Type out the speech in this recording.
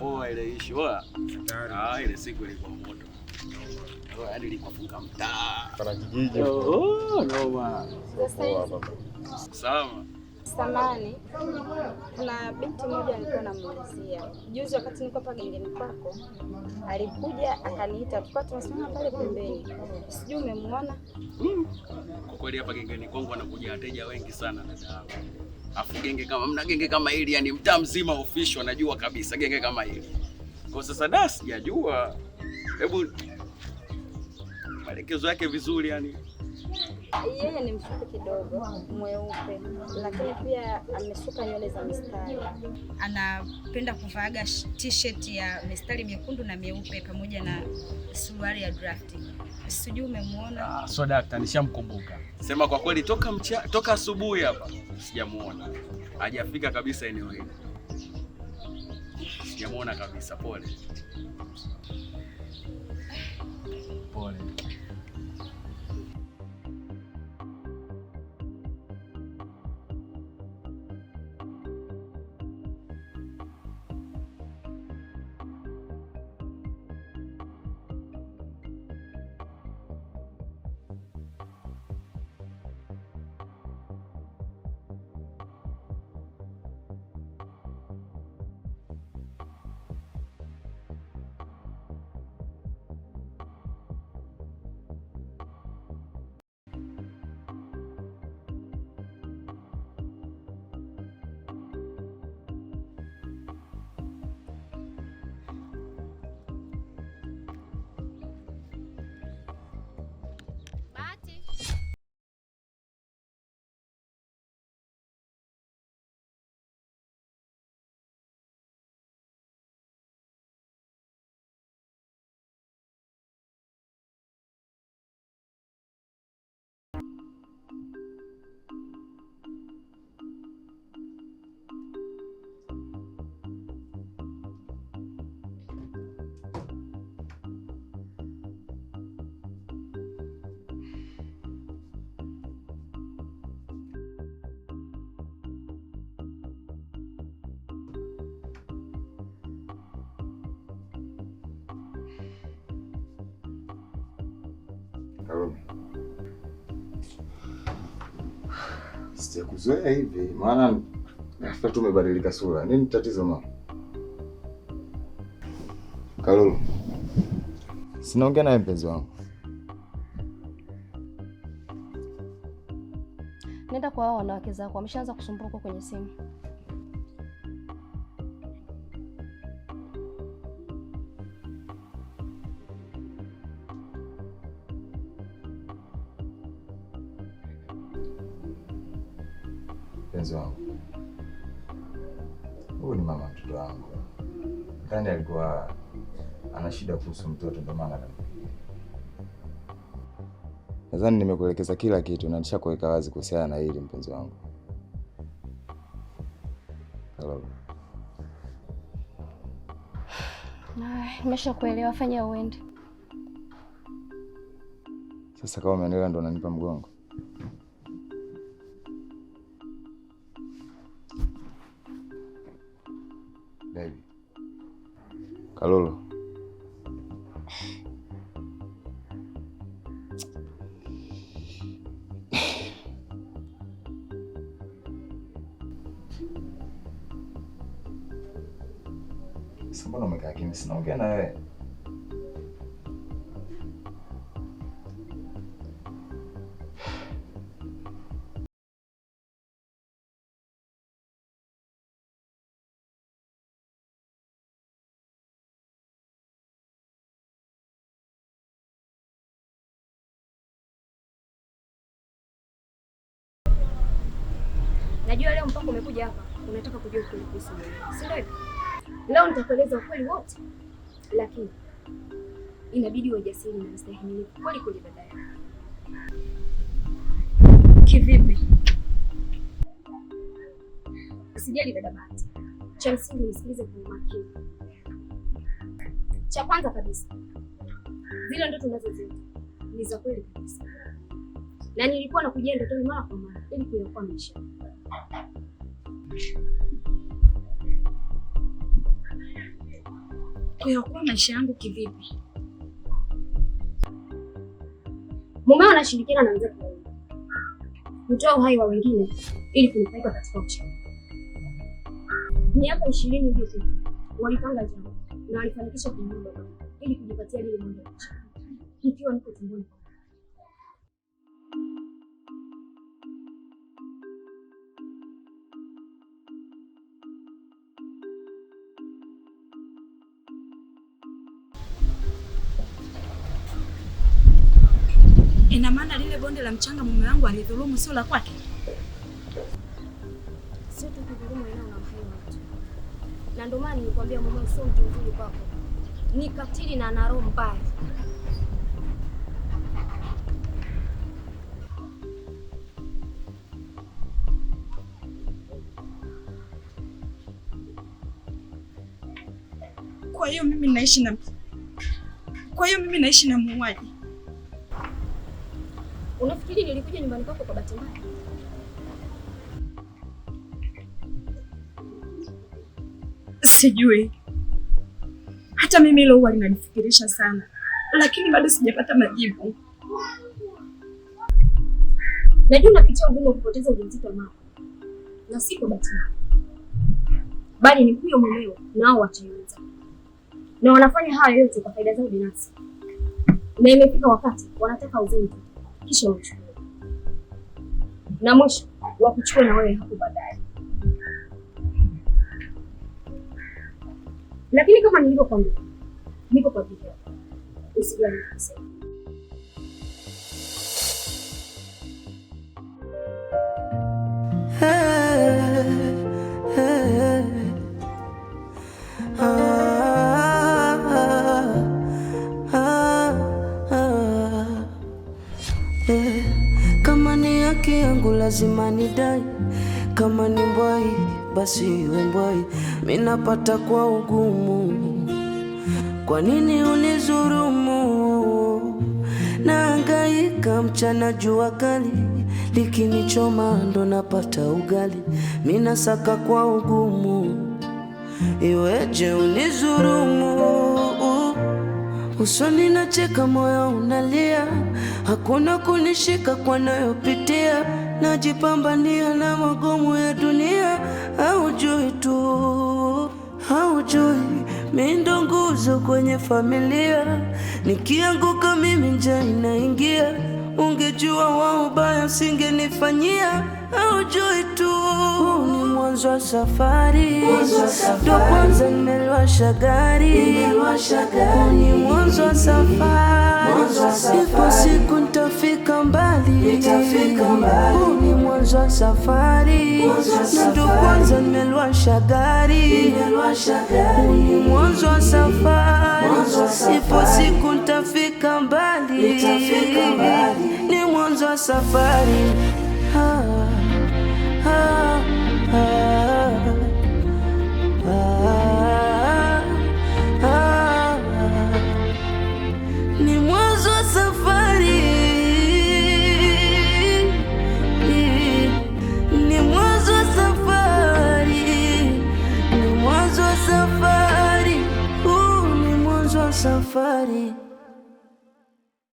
poa ile issue. Ile siku ilikuwa moto. Yaani ilikufunga mtaa. Kana kijiji. Noma. Sawa. Samani, kuna binti moja nilikuwa namuulizia. Juzi wakati niko hapa gengeni kwako, alikuja akaniita, tulikuwa tunasimama pale pembeni. Sijui umemwona? Kwa kweli hapa gengeni kwangu wanakuja wateja wengi sana dada. Afu genge kama mna genge kama hili, yani mtaa mzima official anajua kabisa genge kama hili. Kwa sasa sijajua. Hebu maelekezo yake vizuri yani. Yeye ni mfupi kidogo, mweupe, lakini pia amesuka nywele za mistari. Anapenda kuvaaga t-shirt ya mistari mekundu na meupe pamoja na suruali ya drafti. Sijui umemwona? So daktari nishamkumbuka. Sema kwa kweli toka asubuhi hapa sijamuona. Hajafika kabisa eneo hili. Sijamuona kabisa, pole. Pole. Sijakuzoea hivi, maana ghafla tu umebadilika sura. Nini tatizo mama? Kalulu. Sinaongea naye mpenzi wangu. Nenda kwa hao wanawake zako, wameshaanza kusumbuka kwenye simu. Mpenzi wangu, huyu ni mama mtoto wangu. Ndani alikuwa ana shida kuhusu mtoto, ndio maana akampigia. Nadhani nimekuelekeza kila kitu na nishakuweka wazi kuhusiana na hili mpenzi wangu. Hello. Nimeshakuelewa, fanya uende. Sasa kama umeelewa ndo unanipa mgongo. Baby. Kalulu. Mbona umekaa kimya? Sinaongea na wewe. Najua leo mpaka umekuja hapa, unataka kujua ukweli kuhusu mimi. Si ndio? Leo nitakueleza ukweli wote. Lakini inabidi uwe jasiri na mstahimili kweli kweli dada yangu. Kivipi? Usijali dada Bahati. Cha msingi nisikilize kwa umakini. Cha kwanza kabisa, zile ndoto unazoziota ni za kweli kabisa. Na nilikuwa nakujia ndotoni mara kwa mara ili kuyaokoa maisha. Kuyaokoa maisha yangu kivipi? Mumeo anashirikiana na mzee kutoa uhai wa wengine ili kunifaika katika uchawi. Miaka 20 iliyopita walipanga jambo na walifanikisha kuniua ili kujipatia lile moja la uchawi nikiwa niko tumboni. Ina maana lile bonde la mchanga mume wangu alidhulumu sio la kwake? Sio tu kudhulumu eneo na uhai wa mtu. Na ndio maana nilikwambia mume sio mtu mzuri kwako. Ni katili na ana roho mbaya. Kwa hiyo mimi naishi na muuaji. Unafikiri nilikuja nyumbani kwako kwa bahati mbaya? Sijui. Hata mimi hilo huwa linanifikirisha sana, lakini bado sijapata majibu. Najua unapitia ugumu wa kupoteza ujauzito mama, na si kwa bahati mbaya, bali ni huyo mumeo nao wataiweza, na wanafanya haya yote kwa faida zao binafsi, na imefika wakati wanataka uzembe kisha uchukue, na mwisho wakuchukue na wewe hapo baadaye. Lakini kama nilivyokwambia, niko kwa ajili yako, usijali kusema. Kama ni haki yangu lazima nidai, kama ni mbwai basi iwe mbwai. Mimi napata kwa ugumu, kwa nini unizurumu? Nahangaika mchana jua kali, likinichoma ndo napata ugali. Mimi nasaka kwa ugumu, iweje unizurumu? Usoni nacheka, moyo unalia, hakuna kunishika kwa nayopitia. Najipambania na magumu ya dunia, haujui tu, haujui mimi ndo nguzo kwenye familia. Nikianguka mimi njaa inaingia, ungejua wao baya singenifanyia. Haujui tu, ni mwanzo wa safari, ndo kwanza nimewasha gari. Ni mwanzo wa safari, ipo siku nitafika mbali. Ni mwanzo wa safari, ndo kwanza nimewasha gari. Ni mwanzo wa safari, ipo siku nitafika mbali. Ni mwanzo wa safari. Ni mwanzo wa safari, ni mwanzo wa safari, ni mwanzo wa safari, ni mwanzo wa safari.